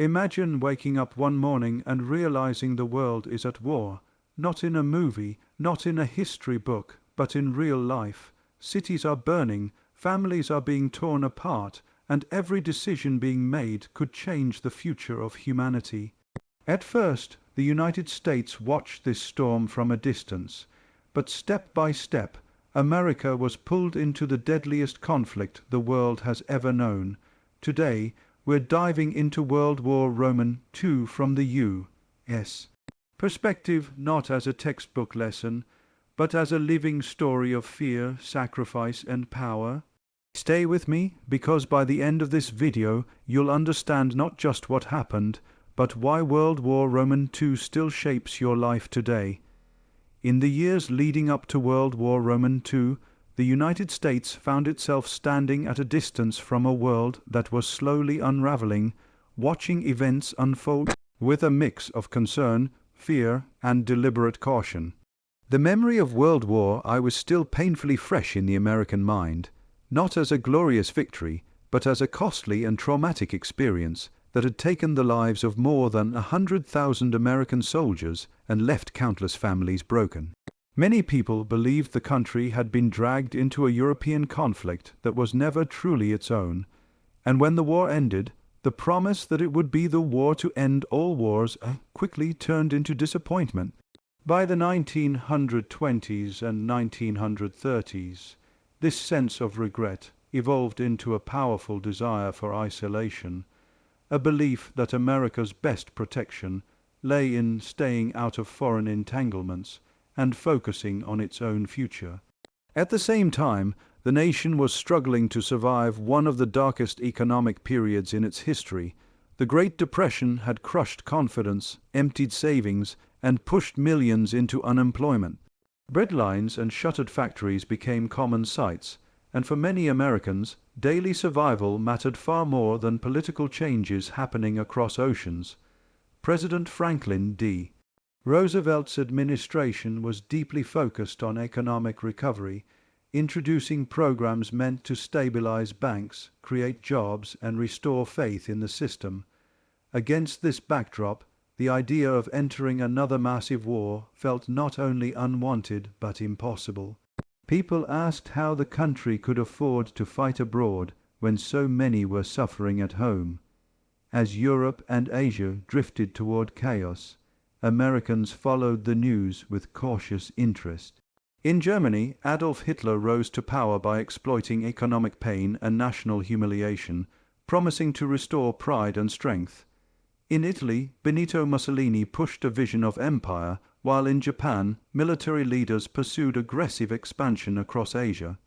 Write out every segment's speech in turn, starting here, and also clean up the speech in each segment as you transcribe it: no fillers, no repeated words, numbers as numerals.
Imagine waking up one morning and realizing the world is at war, not in a movie, not in a history book, but in real life. Cities are burning, families are being torn apart, and every decision being made could change the future of humanity. At first, the United States watched this storm from a distance, but step by step, America was pulled into the deadliest conflict the world has ever known. Today, we're diving into World War II from the U.S. perspective, not as a textbook lesson, but as a living story of fear, sacrifice, and power. Stay with me, because by the end of this video, you'll understand not just what happened, but why World War II still shapes your life today. In the years leading up to World War II, the United States found itself standing at a distance from a world that was slowly unraveling, watching events unfold with a mix of concern, fear, and deliberate caution. The memory of World War I was still painfully fresh in the American mind, not as a glorious victory, but as a costly and traumatic experience that had taken the lives of more than 100,000 American soldiers and left countless families broken. Many people believed the country had been dragged into a European conflict that was never truly its own, and when the war ended, the promise that it would be the war to end all wars quickly turned into disappointment. By the 1920s and 1930s, this sense of regret evolved into a powerful desire for isolation, a belief that America's best protection lay in staying out of foreign entanglements and focusing on its own future. At the same time, the nation was struggling to survive one of the darkest economic periods in its history. The Great Depression had crushed confidence, emptied savings, and pushed millions into unemployment. Breadlines and shuttered factories became common sights, and for many Americans, daily survival mattered far more than political changes happening across oceans. President Franklin D. Roosevelt's administration was deeply focused on economic recovery, introducing programs meant to stabilize banks, create jobs, and restore faith in the system. Against this backdrop, the idea of entering another massive war felt not only unwanted but impossible. People asked how the country could afford to fight abroad when so many were suffering at home. As Europe and Asia drifted toward chaos, Americans followed the news with cautious interest. In Germany, Adolf Hitler rose to power by exploiting economic pain and national humiliation, promising to restore pride and strength. In Italy, Benito Mussolini pushed a vision of empire, while in Japan, military leaders pursued aggressive expansion across Asia.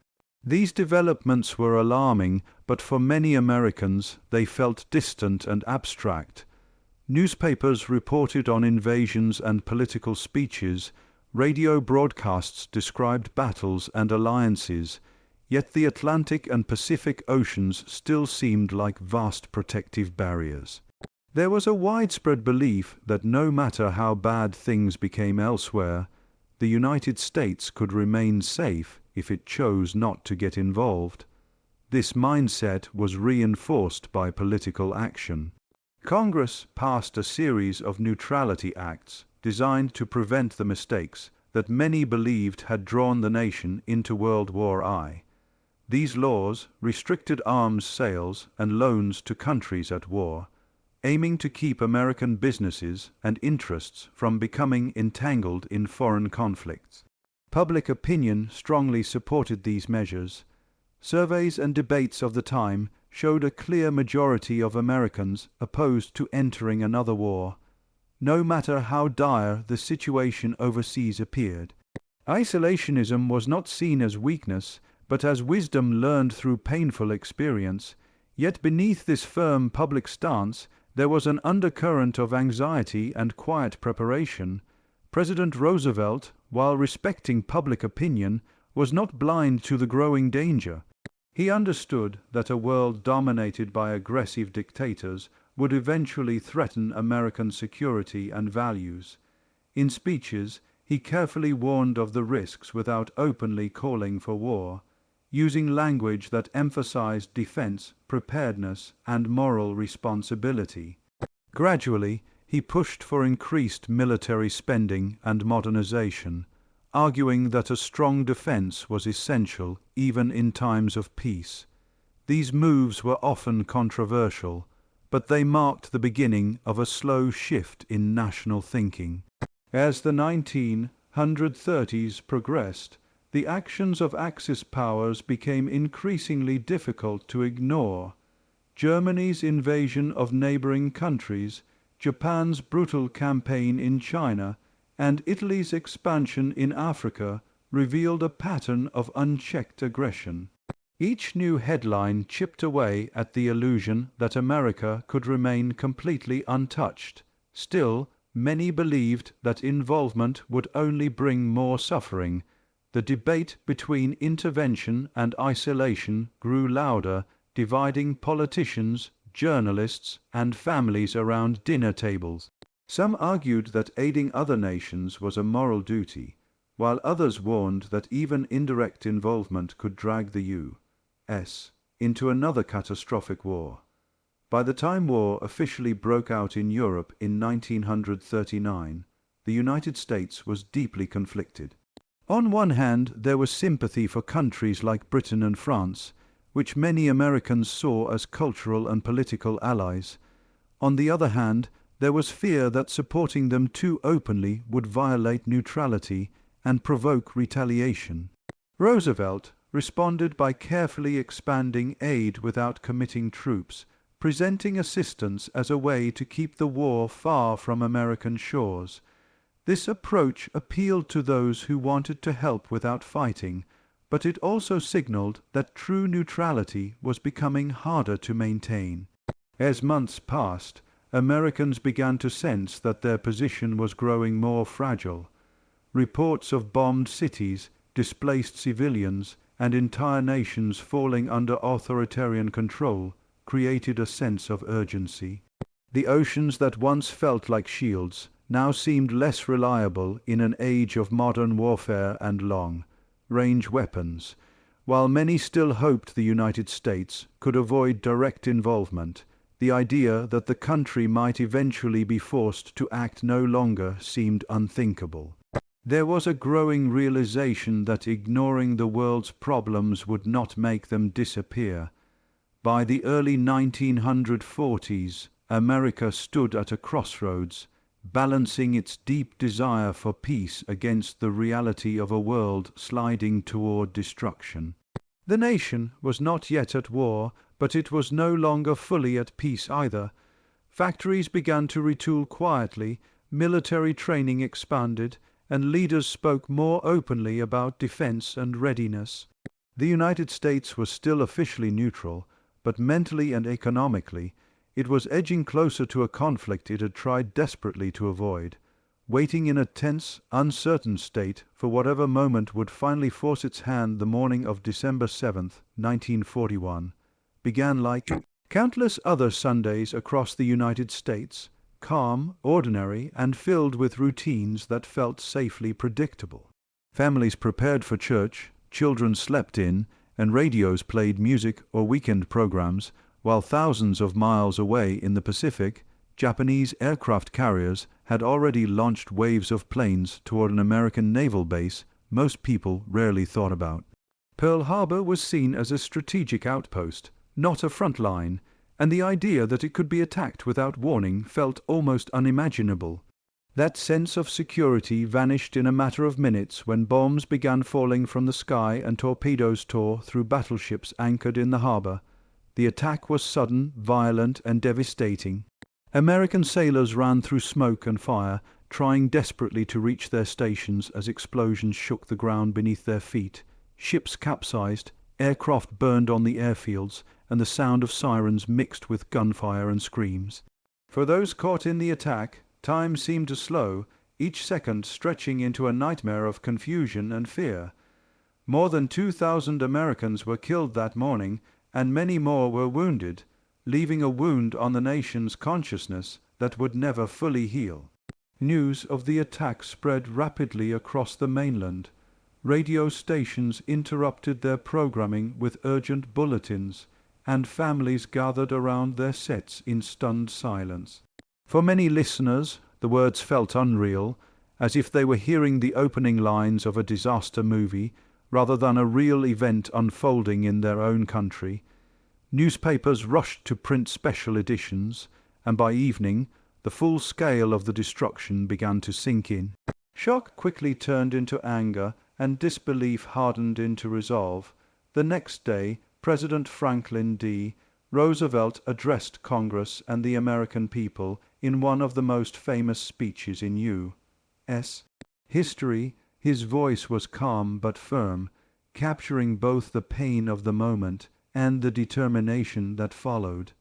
These developments were alarming, but for many Americans, they felt distant and abstract. Newspapers reported on invasions and political speeches, radio broadcasts described battles and alliances, yet the Atlantic and Pacific Oceans still seemed like vast protective barriers. There was a widespread belief that no matter how bad things became elsewhere, the United States could remain safe if it chose not to get involved. This mindset was reinforced by political action. Congress passed a series of neutrality acts designed to prevent the mistakes that many believed had drawn the nation into World War I. These laws restricted arms sales and loans to countries at war, aiming to keep American businesses and interests from becoming entangled in foreign conflicts. Public opinion strongly supported these measures. Surveys and debates of the time showed a clear majority of Americans opposed to entering another war, no matter how dire the situation overseas appeared. Isolationism was not seen as weakness, but as wisdom learned through painful experience. Yet beneath this firm public stance, there was an undercurrent of anxiety and quiet preparation. President Roosevelt, while respecting public opinion, was not blind to the growing danger. He understood that a world dominated by aggressive dictators would eventually threaten American security and values. In speeches, he carefully warned of the risks without openly calling for war, using language that emphasized defense, preparedness, and moral responsibility. Gradually, he pushed for increased military spending and modernization, arguing that a strong defense was essential even in times of peace. These moves were often controversial, but they marked the beginning of a slow shift in national thinking. As the 1930s progressed, the actions of Axis powers became increasingly difficult to ignore. Germany's invasion of neighboring countries, Japan's brutal campaign in China, and Italy's expansion in Africa revealed a pattern of unchecked aggression. Each new headline chipped away at the illusion that America could remain completely untouched. Still, many believed that involvement would only bring more suffering. The debate between intervention and isolation grew louder, dividing politicians, journalists, and families around dinner tables. Some argued that aiding other nations was a moral duty, while others warned that even indirect involvement could drag the U.S. into another catastrophic war. By the time war officially broke out in Europe in 1939, the United States was deeply conflicted. On one hand, there was sympathy for countries like Britain and France, which many Americans saw as cultural and political allies. On the other hand, there was fear that supporting them too openly would violate neutrality and provoke retaliation. Roosevelt responded by carefully expanding aid without committing troops, presenting assistance as a way to keep the war far from American shores. This approach appealed to those who wanted to help without fighting, but it also signaled that true neutrality was becoming harder to maintain. As months passed, Americans began to sense that their position was growing more fragile. Reports of bombed cities, displaced civilians, and entire nations falling under authoritarian control created a sense of urgency. The oceans that once felt like shields now seemed less reliable in an age of modern warfare and long-range weapons. While many still hoped the United States could avoid direct involvement, the idea that the country might eventually be forced to act no longer seemed unthinkable. There was a growing realization that ignoring the world's problems would not make them disappear. By the early 1940s, America stood at a crossroads, balancing its deep desire for peace against the reality of a world sliding toward destruction. The nation was not yet at war, but it was no longer fully at peace either. Factories began to retool quietly, military training expanded, and leaders spoke more openly about defense and readiness. The United States was still officially neutral, but mentally and economically, it was edging closer to a conflict it had tried desperately to avoid, waiting in a tense, uncertain state for whatever moment would finally force its hand. The morning of December 7, 1941, began like countless other Sundays across the United States, calm, ordinary, and filled with routines that felt safely predictable. Families prepared for church, children slept in, and radios played music or weekend programs, while thousands of miles away in the Pacific, Japanese aircraft carriers had already launched waves of planes toward an American naval base most people rarely thought about. Pearl Harbor was seen as a strategic outpost, not a front line, and the idea that it could be attacked without warning felt almost unimaginable. That sense of security vanished in a matter of minutes when bombs began falling from the sky and torpedoes tore through battleships anchored in the harbor. The attack was sudden, violent, and devastating. American sailors ran through smoke and fire, trying desperately to reach their stations as explosions shook the ground beneath their feet. Ships capsized, aircraft burned on the airfields, and the sound of sirens mixed with gunfire and screams. For those caught in the attack, time seemed to slow, each second stretching into a nightmare of confusion and fear. More than 2,000 Americans were killed that morning, and many more were wounded, leaving a wound on the nation's consciousness that would never fully heal. News of the attack spread rapidly across the mainland. Radio stations interrupted their programming with urgent bulletins, and families gathered around their sets in stunned silence. For many listeners, the words felt unreal, as if they were hearing the opening lines of a disaster movie rather than a real event unfolding in their own country. Newspapers rushed to print special editions, and by evening the full scale of the destruction began to sink in. Shock quickly turned into anger, and disbelief hardened into resolve. The next day, President Franklin D. Roosevelt addressed Congress and the American people in one of the most famous speeches in U.S. history. His voice was calm but firm, capturing both the pain of the moment and the determination that followed.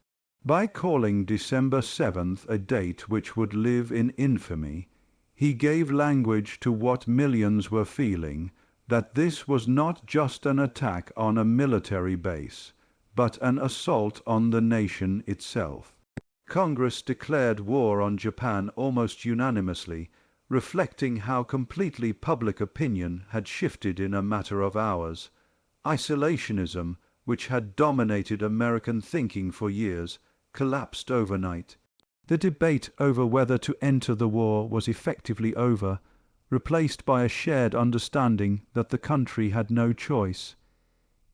By calling December 7th a date which would live in infamy, he gave language to what millions were feeling, that this was not just an attack on a military base, but an assault on the nation itself. Congress declared war on Japan almost unanimously, reflecting how completely public opinion had shifted in a matter of hours. Isolationism, which had dominated American thinking for years, collapsed overnight. The debate over whether to enter the war was effectively over, replaced by a shared understanding that the country had no choice.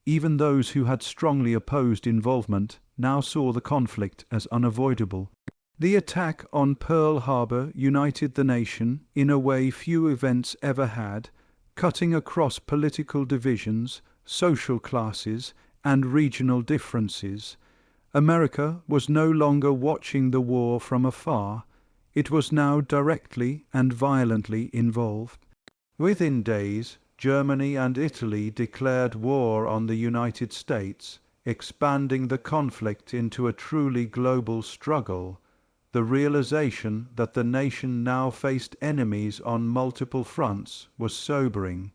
Even those who had strongly opposed involvement now saw the conflict as unavoidable. The attack on Pearl Harbor united the nation in a way few events ever had, cutting across political divisions, social classes, and regional differences. America was no longer watching the war from afar. It was now directly and violently involved. Within days, Germany and Italy declared war on the United States, expanding the conflict into a truly global struggle. The realization that the nation now faced enemies on multiple fronts was sobering.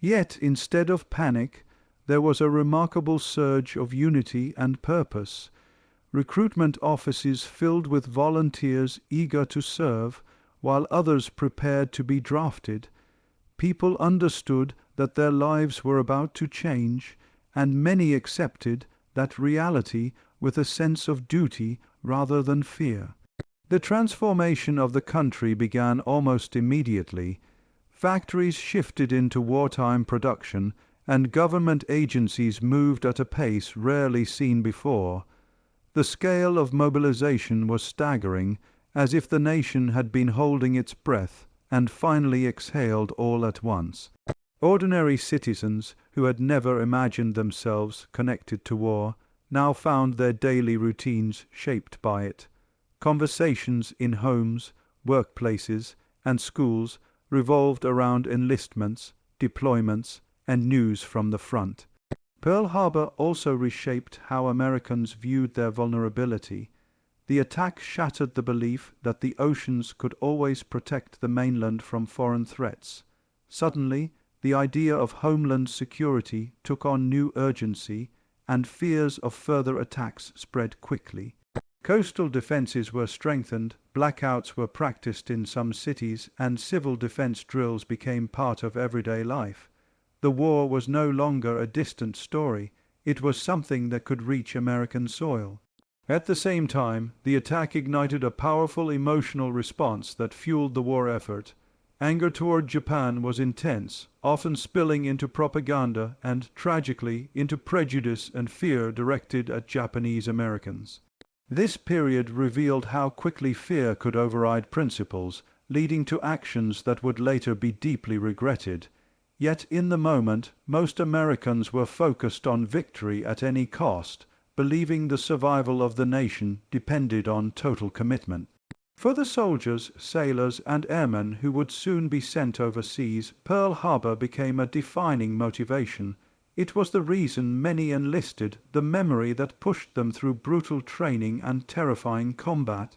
Yet, instead of panic, there was a remarkable surge of unity and purpose. Recruitment offices filled with volunteers eager to serve, while others prepared to be drafted. People understood that their lives were about to change, and many accepted that reality with a sense of duty rather than fear. The transformation of the country began almost immediately. Factories shifted into wartime production, and government agencies moved at a pace rarely seen before. The scale of mobilization was staggering, as if the nation had been holding its breath and finally exhaled all at once. Ordinary citizens who had never imagined themselves connected to war now found their daily routines shaped by it. Conversations in homes, workplaces, and schools revolved around enlistments, deployments, and news from the front. Pearl Harbor also reshaped how Americans viewed their vulnerability. The attack shattered the belief that the oceans could always protect the mainland from foreign threats. Suddenly, the idea of homeland security took on new urgency, and fears of further attacks spread quickly. Coastal defenses were strengthened, blackouts were practiced in some cities, and civil defense drills became part of everyday life. The war was no longer a distant story. It was something that could reach American soil. At the same time, the attack ignited a powerful emotional response that fueled the war effort. Anger toward Japan was intense, often spilling into propaganda and, tragically, into prejudice and fear directed at Japanese Americans. This period revealed how quickly fear could override principles, leading to actions that would later be deeply regretted. Yet in the moment, most Americans were focused on victory at any cost, believing the survival of the nation depended on total commitment. For the soldiers, sailors, and airmen who would soon be sent overseas, Pearl Harbor became a defining motivation. It was the reason many enlisted, the memory that pushed them through brutal training and terrifying combat.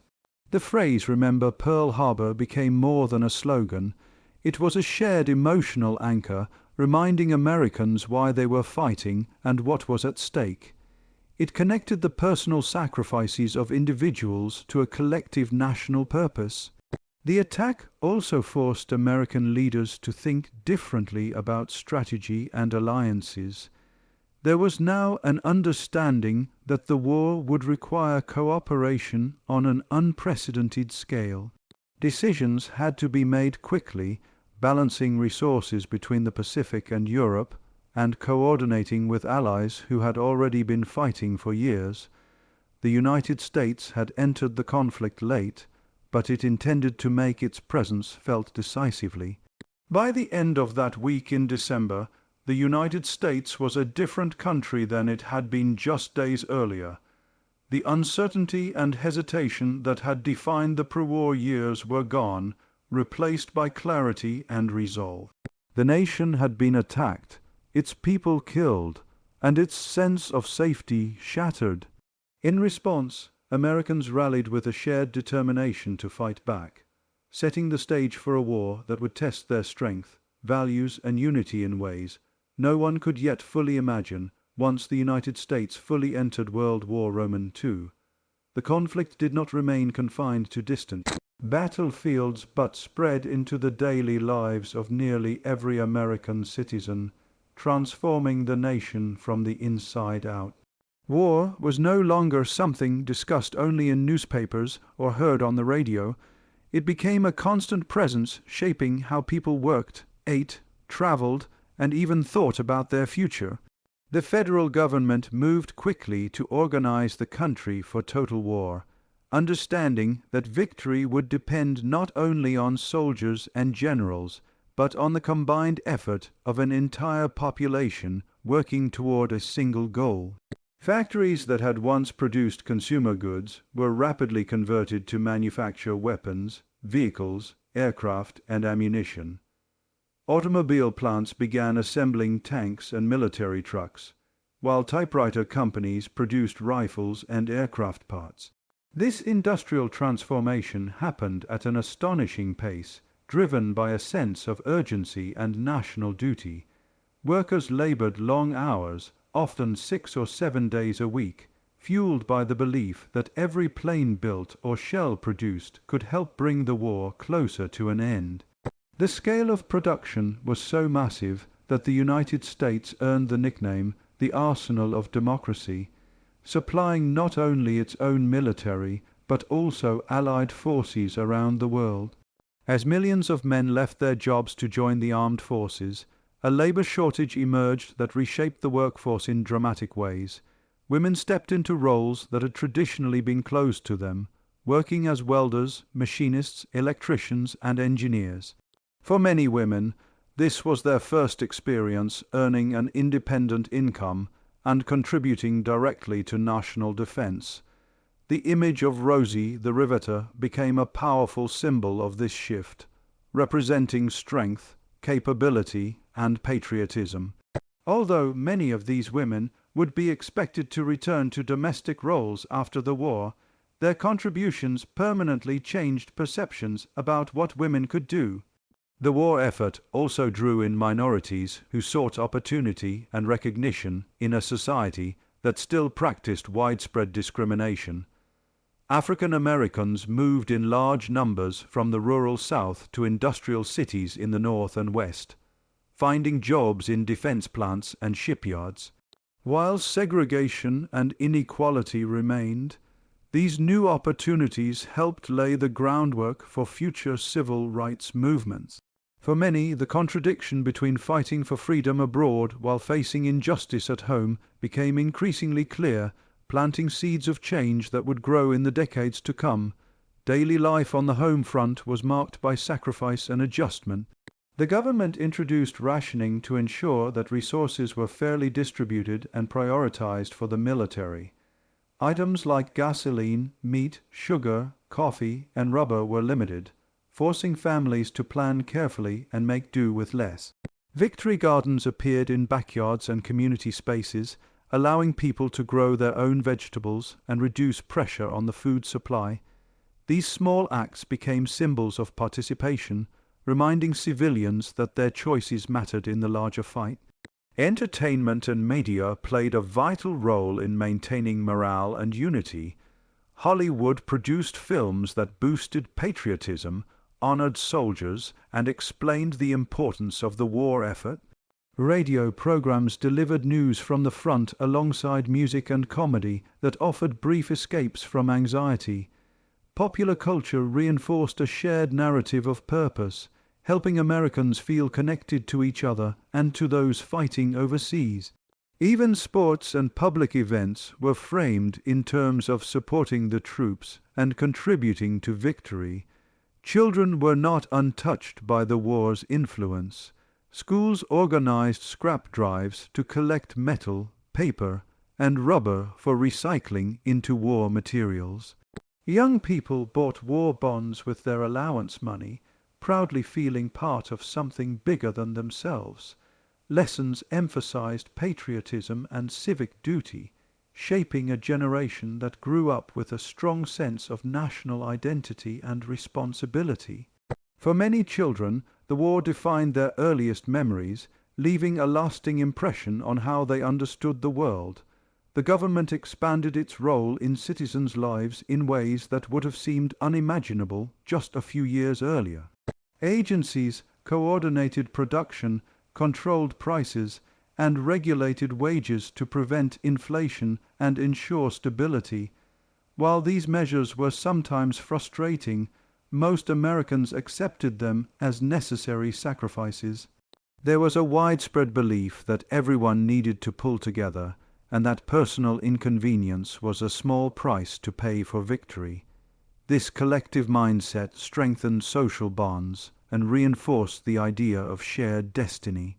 The phrase "Remember Pearl Harbor" became more than a slogan. It was a shared emotional anchor, reminding Americans why they were fighting and what was at stake. It connected the personal sacrifices of individuals to a collective national purpose. The attack also forced American leaders to think differently about strategy and alliances. There was now an understanding that the war would require cooperation on an unprecedented scale. Decisions had to be made quickly, balancing resources between the Pacific and Europe, and coordinating with allies who had already been fighting for years. The United States had entered the conflict late, but it intended to make its presence felt decisively. By the end of that week in December, the United States was a different country than it had been just days earlier. The uncertainty and hesitation that had defined the pre-war years were gone, replaced by clarity and resolve. The nation had been attacked, its people killed, and its sense of safety shattered. In response, Americans rallied with a shared determination to fight back, setting the stage for a war that would test their strength, values, and unity in ways no one could yet fully imagine once the United States fully entered World War II. The conflict did not remain confined to distant battlefields but spread into the daily lives of nearly every American citizen, transforming the nation from the inside out. War was no longer something discussed only in newspapers or heard on the radio. It became a constant presence shaping how people worked, ate, traveled, and even thought about their future. The federal government moved quickly to organize the country for total war, understanding that victory would depend not only on soldiers and generals, but on the combined effort of an entire population working toward a single goal. Factories that had once produced consumer goods were rapidly converted to manufacture weapons, vehicles, aircraft, and ammunition. Automobile plants began assembling tanks and military trucks, while typewriter companies produced rifles and aircraft parts. This industrial transformation happened at an astonishing pace, driven by a sense of urgency and national duty. Workers labored long hours, often 6 or 7 days a week, fueled by the belief that every plane built or shell produced could help bring the war closer to an end. The scale of production was so massive that the United States earned the nickname the Arsenal of Democracy, supplying not only its own military but also allied forces around the world. As millions of men left their jobs to join the armed forces, a labor shortage emerged that reshaped the workforce in dramatic ways. Women stepped into roles that had traditionally been closed to them, working as welders, machinists, electricians, and engineers. For many women, this was their first experience earning an independent income and contributing directly to national defense. The image of Rosie the Riveter became a powerful symbol of this shift, representing strength, capability, and patriotism. Although many of these women would be expected to return to domestic roles after the war, their contributions permanently changed perceptions about what women could do. The war effort also drew in minorities who sought opportunity and recognition in a society that still practiced widespread discrimination. African Americans moved in large numbers from the rural South to industrial cities in the North and West, finding jobs in defense plants and shipyards. While segregation and inequality remained, these new opportunities helped lay the groundwork for future civil rights movements. For many, the contradiction between fighting for freedom abroad while facing injustice at home became increasingly clear, planting seeds of change that would grow in the decades to come. Daily life on the home front was marked by sacrifice and adjustment. The government introduced rationing to ensure that resources were fairly distributed and prioritized for the military. Items like gasoline, meat, sugar, coffee, and rubber were limited, forcing families to plan carefully and make do with less. Victory gardens appeared in backyards and community spaces, allowing people to grow their own vegetables and reduce pressure on the food supply. These small acts became symbols of participation, reminding civilians that their choices mattered in the larger fight. Entertainment and media played a vital role in maintaining morale and unity. Hollywood produced films that boosted patriotism, honored soldiers, and explained the importance of the war effort. Radio programs delivered news from the front alongside music and comedy that offered brief escapes from anxiety. Popular culture reinforced a shared narrative of purpose, helping Americans feel connected to each other and to those fighting overseas. Even sports and public events were framed in terms of supporting the troops and contributing to victory. Children were not untouched by the war's influence. Schools organized scrap drives to collect metal, paper, and rubber for recycling into war materials. Young people bought war bonds with their allowance money, proudly feeling part of something bigger than themselves. Lessons emphasized patriotism and civic duty, shaping a generation that grew up with a strong sense of national identity and responsibility. For many children, the war defined their earliest memories, leaving a lasting impression on how they understood the world. The government expanded its role in citizens' lives in ways that would have seemed unimaginable just a few years earlier. Agencies coordinated production, controlled prices, and regulated wages to prevent inflation and ensure stability. While these measures were sometimes frustrating, most Americans accepted them as necessary sacrifices. There was a widespread belief that everyone needed to pull together, and that personal inconvenience was a small price to pay for victory. This collective mindset strengthened social bonds and reinforced the idea of shared destiny.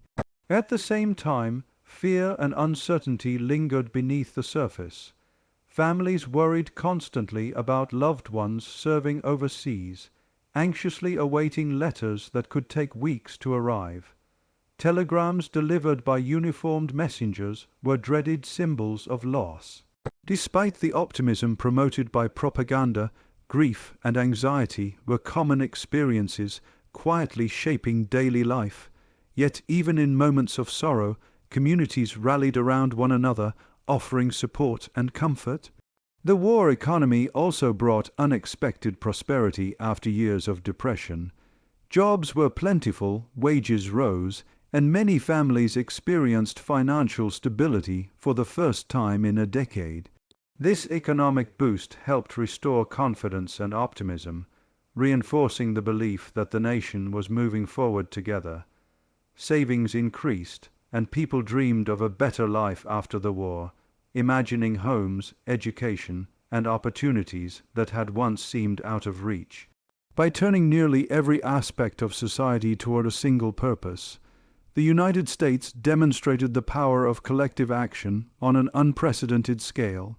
At the same time, fear and uncertainty lingered beneath the surface. Families worried constantly about loved ones serving overseas, anxiously awaiting letters that could take weeks to arrive. Telegrams delivered by uniformed messengers were dreaded symbols of loss. Despite the optimism promoted by propaganda, grief and anxiety were common experiences, quietly shaping daily life. Yet even in moments of sorrow, communities rallied around one another, offering support and comfort. The war economy also brought unexpected prosperity after years of depression. Jobs were plentiful, wages rose, and many families experienced financial stability for the first time in a decade. This economic boost helped restore confidence and optimism, reinforcing the belief that the nation was moving forward together. Savings increased, and people dreamed of a better life after the war, imagining homes, education, and opportunities that had once seemed out of reach. By turning nearly every aspect of society toward a single purpose, the United States demonstrated the power of collective action on an unprecedented scale.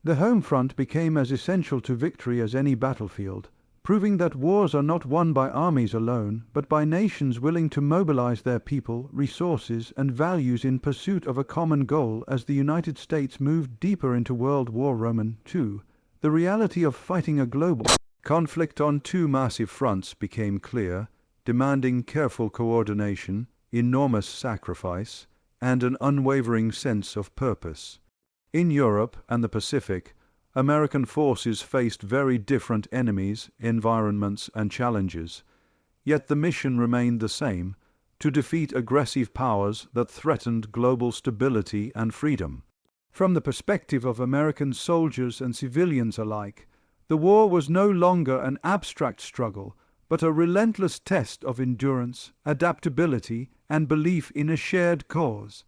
The home front became as essential to victory as any battlefield, proving that wars are not won by armies alone, but by nations willing to mobilize their people, resources, and values in pursuit of a common goal. As the United States moved deeper into World War II, the reality of fighting a global conflict on two massive fronts became clear, demanding careful coordination, enormous sacrifice, and an unwavering sense of purpose. In Europe and the Pacific, American forces faced very different enemies, environments, and challenges. Yet the mission remained the same: to defeat aggressive powers that threatened global stability and freedom. From the perspective of American soldiers and civilians alike, the war was no longer an abstract struggle, but a relentless test of endurance, adaptability, and belief in a shared cause.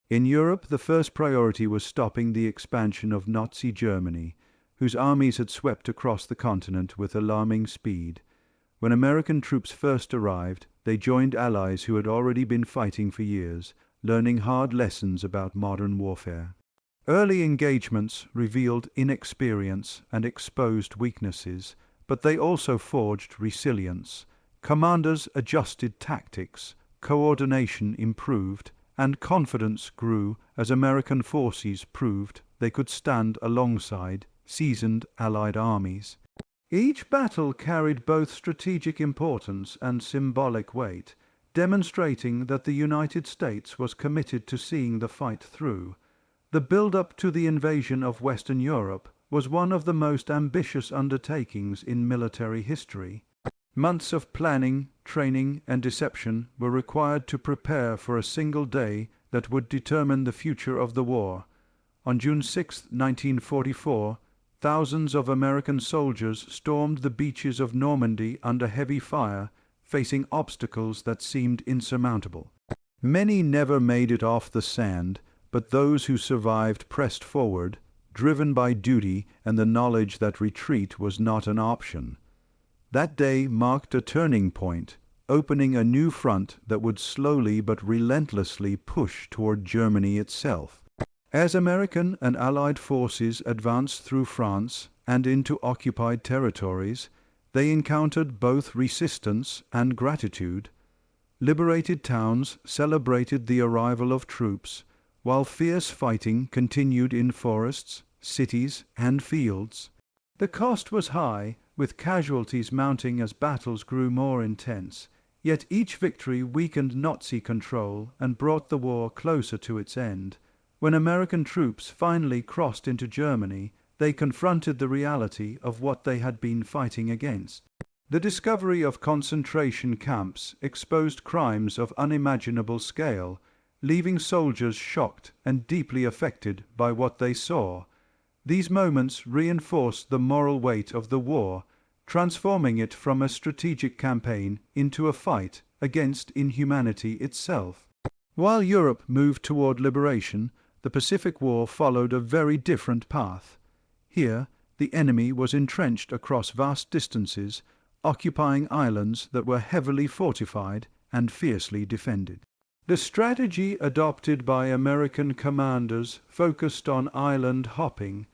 In Europe, the first priority was stopping the expansion of Nazi Germany, whose armies had swept across the continent with alarming speed. When American troops first arrived, they joined allies who had already been fighting for years, learning hard lessons about modern warfare. Early engagements revealed inexperience and exposed weaknesses, but they also forged resilience. Commanders adjusted tactics, coordination improved, and confidence grew as American forces proved they could stand alongside seasoned Allied armies. Each battle carried both strategic importance and symbolic weight, demonstrating that the United States was committed to seeing the fight through. The build-up to the invasion of Western Europe was one of the most ambitious undertakings in military history. Months of planning, training, and deception were required to prepare for a single day that would determine the future of the war. On June 6, 1944, thousands of American soldiers stormed the beaches of Normandy under heavy fire, facing obstacles that seemed insurmountable. Many never made it off the sand, but those who survived pressed forward, driven by duty and the knowledge that retreat was not an option. That day marked a turning point, opening a new front that would slowly but relentlessly push toward Germany itself. As American and Allied forces advanced through France and into occupied territories, they encountered both resistance and gratitude. Liberated towns celebrated the arrival of troops, while fierce fighting continued in forests, cities, and fields. The cost was high, with casualties mounting as battles grew more intense, yet each victory weakened Nazi control and brought the war closer to its end. When American troops finally crossed into Germany, they confronted the reality of what they had been fighting against. The discovery of concentration camps exposed crimes of unimaginable scale, leaving soldiers shocked and deeply affected by what they saw. These moments reinforced the moral weight of the war, transforming it from a strategic campaign into a fight against inhumanity itself. While Europe moved toward liberation, the Pacific War followed a very different path. Here, the enemy was entrenched across vast distances, occupying islands that were heavily fortified and fiercely defended. The strategy adopted by American commanders focused on island hopping,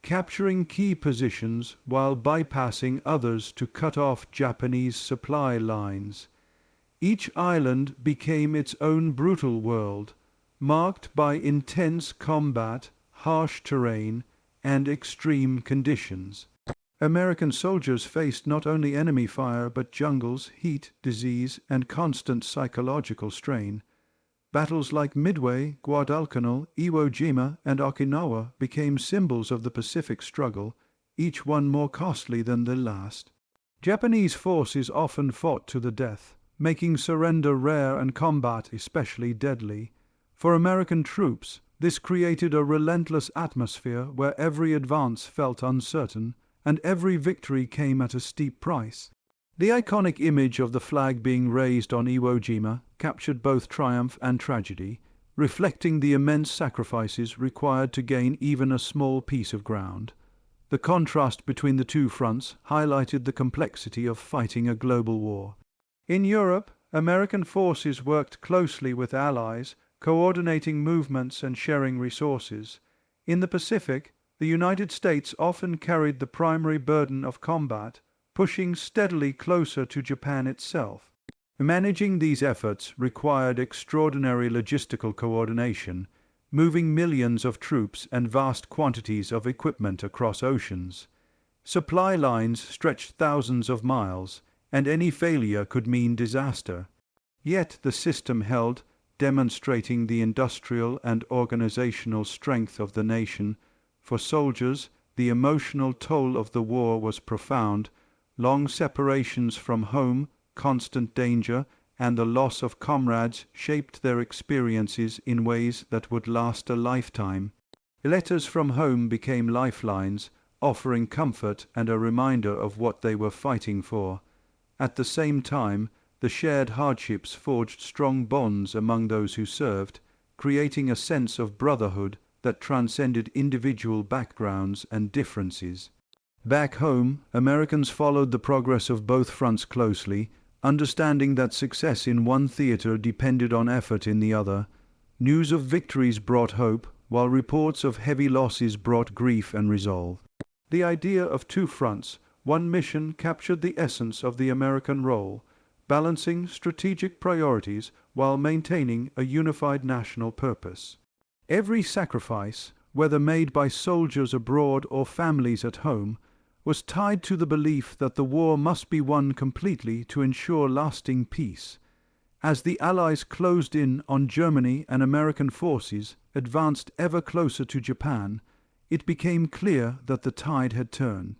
capturing key positions while bypassing others to cut off Japanese supply lines. Each island became its own brutal world, marked by intense combat, harsh terrain, and extreme conditions. American soldiers faced not only enemy fire but jungles, heat, disease, and constant psychological strain. Battles like Midway, Guadalcanal, Iwo Jima, and Okinawa became symbols of the Pacific struggle, each one more costly than the last. Japanese forces often fought to the death, making surrender rare and combat especially deadly. For American troops, this created a relentless atmosphere where every advance felt uncertain, and every victory came at a steep price. The iconic image of the flag being raised on Iwo Jima captured both triumph and tragedy, reflecting the immense sacrifices required to gain even a small piece of ground. The contrast between the two fronts highlighted the complexity of fighting a global war. In Europe, American forces worked closely with allies, coordinating movements and sharing resources. In the Pacific, the United States often carried the primary burden of combat, pushing steadily closer to Japan itself. Managing these efforts required extraordinary logistical coordination, moving millions of troops and vast quantities of equipment across oceans. Supply lines stretched thousands of miles, and any failure could mean disaster. Yet the system held, demonstrating the industrial and organizational strength of the nation. For soldiers, the emotional toll of the war was profound. Long separations from home, constant danger, and the loss of comrades shaped their experiences in ways that would last a lifetime. Letters from home became lifelines, offering comfort and a reminder of what they were fighting for. At the same time, the shared hardships forged strong bonds among those who served, creating a sense of brotherhood that transcended individual backgrounds and differences. Back home, Americans followed the progress of both fronts closely, understanding that success in one theater depended on effort in the other. News of victories brought hope, while reports of heavy losses brought grief and resolve. The idea of two fronts, one mission, captured the essence of the American role, balancing strategic priorities while maintaining a unified national purpose. Every sacrifice, whether made by soldiers abroad or families at home, was tied to the belief that the war must be won completely to ensure lasting peace. As the Allies closed in on Germany and American forces advanced ever closer to Japan, it became clear that the tide had turned.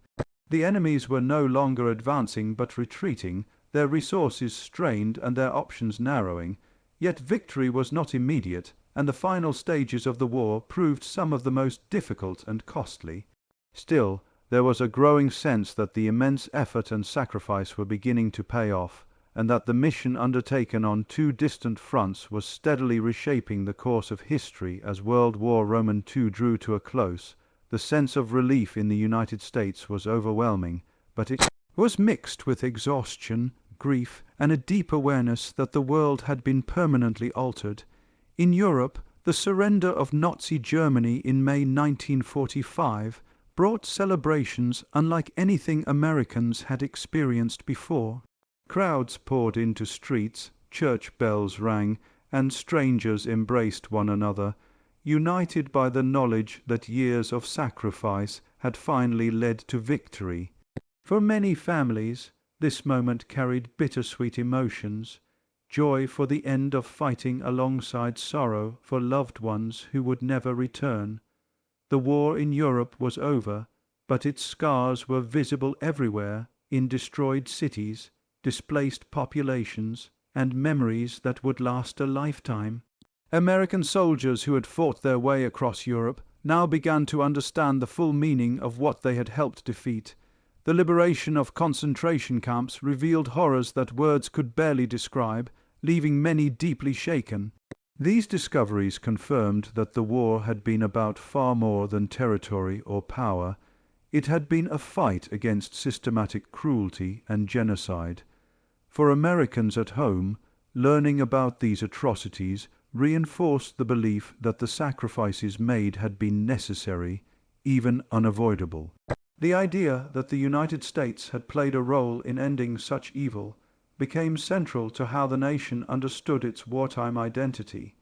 The enemies were no longer advancing but retreating, their resources strained and their options narrowing. Yet victory was not immediate, and the final stages of the war proved some of the most difficult and costly. Still, there was a growing sense that the immense effort and sacrifice were beginning to pay off, and that the mission undertaken on two distant fronts was steadily reshaping the course of history. As World War II drew to a close, the sense of relief in the United States was overwhelming, but it was mixed with exhaustion, grief, and a deep awareness that the world had been permanently altered. In Europe, the surrender of Nazi Germany in May 1945 brought celebrations unlike anything Americans had experienced before. Crowds poured into streets, church bells rang, and strangers embraced one another, united by the knowledge that years of sacrifice had finally led to victory. For many families, this moment carried bittersweet emotions, joy for the end of fighting alongside sorrow for loved ones who would never return. The war in Europe was over, but its scars were visible everywhere, in destroyed cities, displaced populations, and memories that would last a lifetime. American soldiers who had fought their way across Europe now began to understand the full meaning of what they had helped defeat. The liberation of concentration camps revealed horrors that words could barely describe, leaving many deeply shaken. These discoveries confirmed that the war had been about far more than territory or power. It had been a fight against systematic cruelty and genocide. For Americans at home, learning about these atrocities reinforced the belief that the sacrifices made had been necessary, even unavoidable. The idea that the United States had played a role in ending such evil became central to how the nation understood its wartime identity.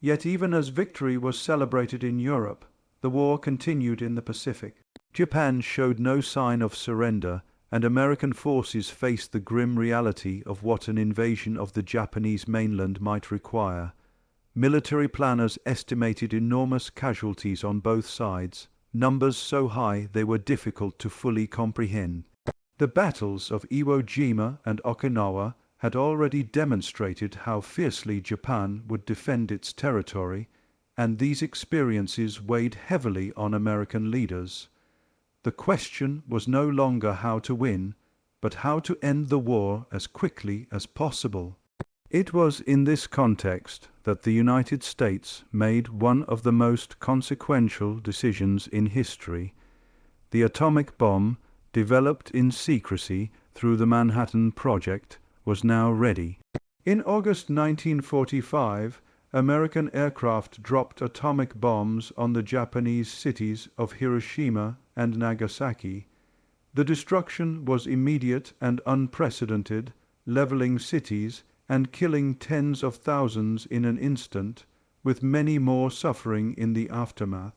Yet even as victory was celebrated in Europe, the war continued in the Pacific. Japan showed no sign of surrender, and American forces faced the grim reality of what an invasion of the Japanese mainland might require. Military planners estimated enormous casualties on both sides, numbers so high they were difficult to fully comprehend. The battles of Iwo Jima and Okinawa had already demonstrated how fiercely Japan would defend its territory, and these experiences weighed heavily on American leaders. The question was no longer how to win, but how to end the war as quickly as possible. It was in this context that the United States made one of the most consequential decisions in history. The atomic bomb, developed in secrecy through the Manhattan Project, was now ready. In August 1945, American aircraft dropped atomic bombs on the Japanese cities of Hiroshima and Nagasaki. The destruction was immediate and unprecedented, leveling cities and killing tens of thousands in an instant, with many more suffering in the aftermath.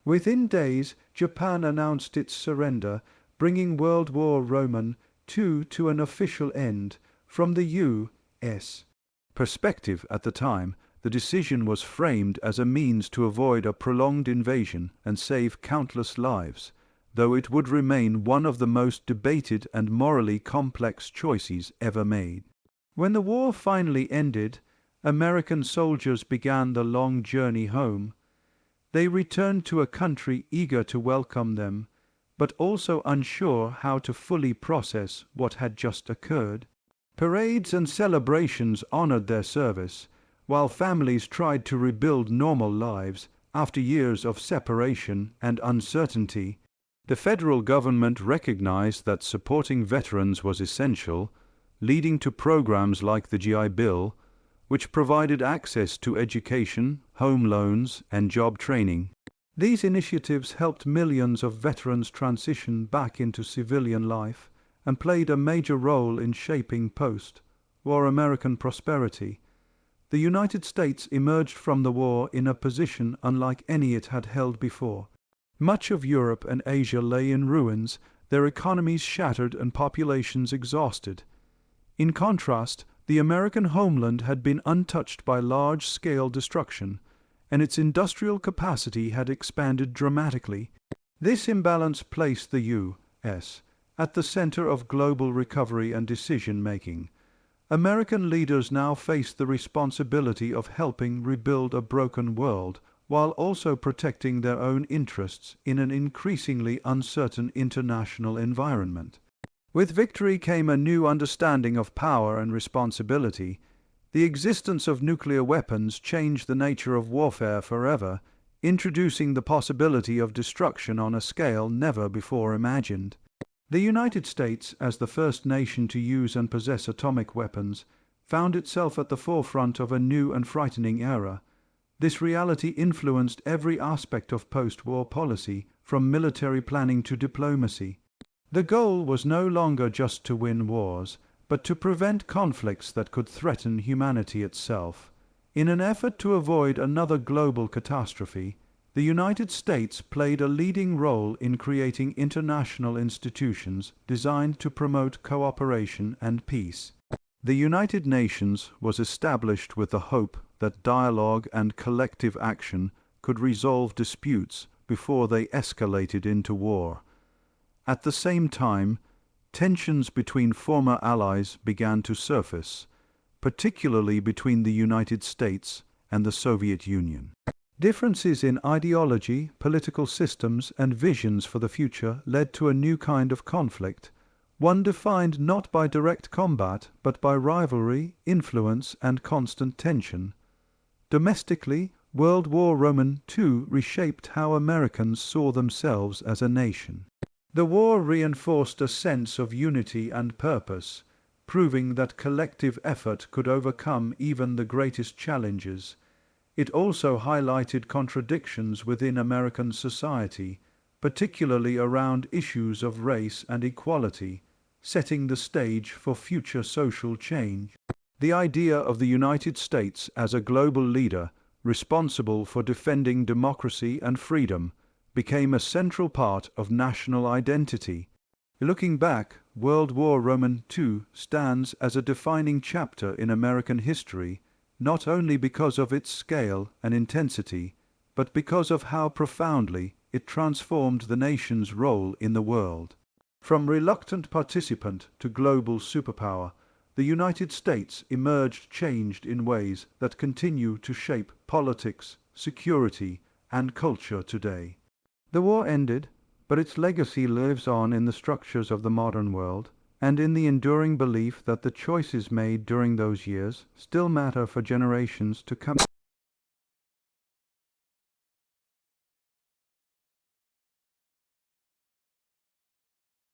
Within days, Japan announced its surrender, bringing World War II to an official end. From the U.S. perspective at the time, the decision was framed as a means to avoid a prolonged invasion and save countless lives, though it would remain one of the most debated and morally complex choices ever made. When the war finally ended, American soldiers began the long journey home. They returned to a country eager to welcome them, but also unsure how to fully process what had just occurred. Parades and celebrations honored their service, while families tried to rebuild normal lives after years of separation and uncertainty. The federal government recognized that supporting veterans was essential, leading to programs like the GI Bill, which provided access to education, home loans, and job training. These initiatives helped millions of veterans transition back into civilian life and played a major role in shaping post-war American prosperity. The United States emerged from the war in a position unlike any it had held before. Much of Europe and Asia lay in ruins, their economies shattered and populations exhausted. In contrast, the American homeland had been untouched by large-scale destruction, and its industrial capacity had expanded dramatically. This imbalance placed the U.S. at the center of global recovery and decision-making. American leaders now face the responsibility of helping rebuild a broken world while also protecting their own interests in an increasingly uncertain international environment. With victory came a new understanding of power and responsibility. The existence of nuclear weapons changed the nature of warfare forever, introducing the possibility of destruction on a scale never before imagined. The United States, as the first nation to use and possess atomic weapons, found itself at the forefront of a new and frightening era. This reality influenced every aspect of post-war policy, from military planning to diplomacy. The goal was no longer just to win wars, but to prevent conflicts that could threaten humanity itself. In an effort to avoid another global catastrophe, the United States played a leading role in creating international institutions designed to promote cooperation and peace. The United Nations was established with the hope that dialogue and collective action could resolve disputes before they escalated into war. At the same time, tensions between former allies began to surface, particularly between the United States and the Soviet Union. Differences in ideology, political systems, and visions for the future led to a new kind of conflict, one defined not by direct combat but by rivalry, influence, and constant tension. Domestically, World War II reshaped how Americans saw themselves as a nation. The war reinforced a sense of unity and purpose, proving that collective effort could overcome even the greatest challenges. It also highlighted contradictions within American society, particularly around issues of race and equality, setting the stage for future social change. The idea of the United States as a global leader, responsible for defending democracy and freedom, became a central part of national identity. Looking back, World War II stands as a defining chapter in American history, not only because of its scale and intensity, but because of how profoundly it transformed the nation's role in the world. From reluctant participant to global superpower, the United States emerged changed in ways that continue to shape politics, security, and culture today. The war ended, but its legacy lives on in the structures of the modern world, and in the enduring belief that the choices made during those years still matter for generations to come.